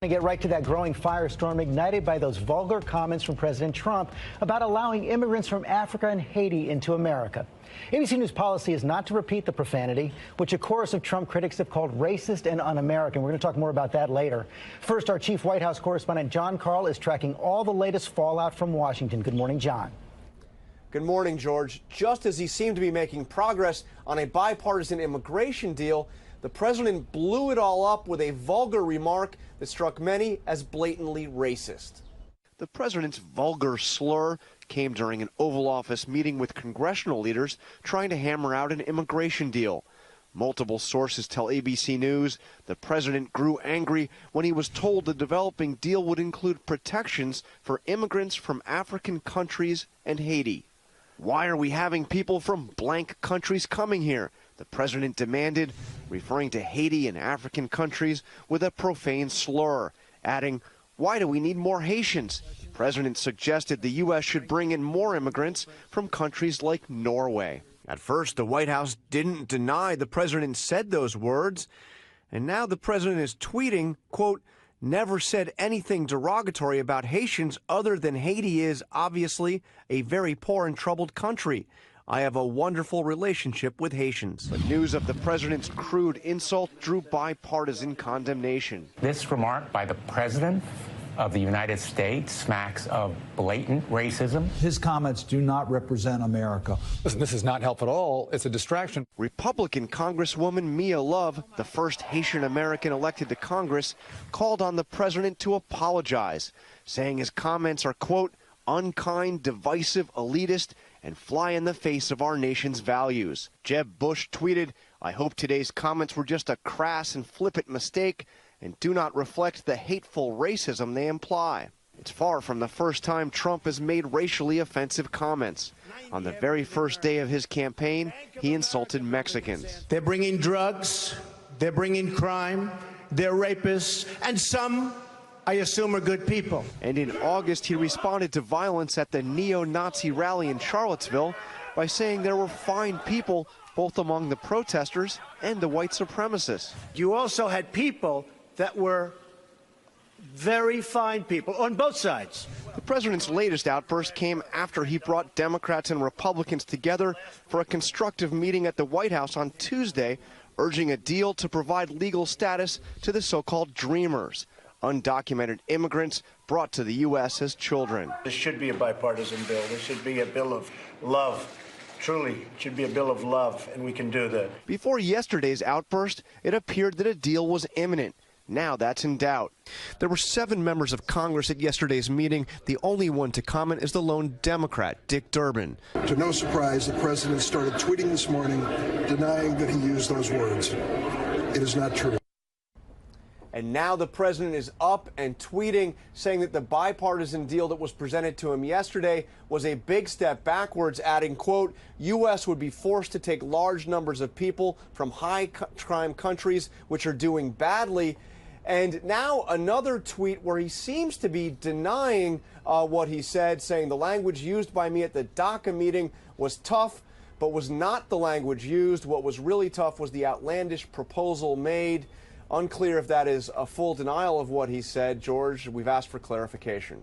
To get right to that growing firestorm ignited by those vulgar comments from President Trump about allowing immigrants from Africa and Haiti into America. ABC News policy is not to repeat the profanity, which a chorus of Trump critics have called racist and un-American. We're going to talk more about that later. First, our chief White House correspondent John Karl is tracking all the latest fallout from Washington. Good morning, John. Good morning, George. Just as he seemed to be making progress on a bipartisan immigration deal, the president blew it all up with a vulgar remark that struck many as blatantly racist. The president's vulgar slur came during an Oval Office meeting with congressional leaders trying to hammer out an immigration deal. Multiple sources tell ABC News the president grew angry when he was told the developing deal would include protections for immigrants from African countries and Haiti. Why are we having people from blank countries coming here? The president demanded, referring to Haiti and African countries with a profane slur, adding, "Why do we need more Haitians?" The president suggested the U.S. should bring in more immigrants from countries like Norway. At first, the White House didn't deny the president said those words, and now the president is tweeting, quote, "Never said anything derogatory about Haitians other than Haiti is, obviously, a very poor and troubled country. I have a wonderful relationship with Haitians." But news of the president's crude insult drew bipartisan condemnation. This remark by the president of the United States smacks of blatant racism. His comments do not represent America. Listen, this is not help at all. It's a distraction. Republican Congresswoman Mia Love, the first Haitian American elected to Congress, called on the president to apologize, saying his comments are, quote, "unkind, divisive, elitist, and fly in the face of our nation's values." Jeb Bush tweeted, "I hope today's comments were just a crass and flippant mistake and do not reflect the hateful racism they imply." It's far from the first time Trump has made racially offensive comments. On the very first day of his campaign, he insulted Mexicans. They're bringing drugs, they're bringing crime, they're rapists, and some, I assume, are good people. And in August, he responded to violence at the neo-Nazi rally in Charlottesville by saying there were fine people both among the protesters and the white supremacists. You also had people that were very fine people on both sides. The president's latest outburst came after he brought Democrats and Republicans together for a constructive meeting at the White House on Tuesday, urging a deal to provide legal status to the so-called Dreamers, undocumented immigrants brought to the U.S. as children. This should be a bipartisan bill. This should be a bill of love. Truly, it should be a bill of love, and we can do that. Before yesterday's outburst, it appeared that a deal was imminent. Now that's in doubt. There were 7 members of Congress at yesterday's meeting. The only one to comment is the lone Democrat, Dick Durbin. To no surprise, the president started tweeting this morning denying that he used those words. It is not true. And now the president is up and tweeting, saying that the bipartisan deal that was presented to him yesterday was a big step backwards, adding, quote, U.S. would be forced to take large numbers of people from high-crime countries which are doing badly. And now another tweet where he seems to be denying what he said, saying the language used by me at the DACA meeting was tough, but was not the language used. What was really tough was the outlandish proposal made. Unclear if that is a full denial of what he said. George, we've asked for clarification.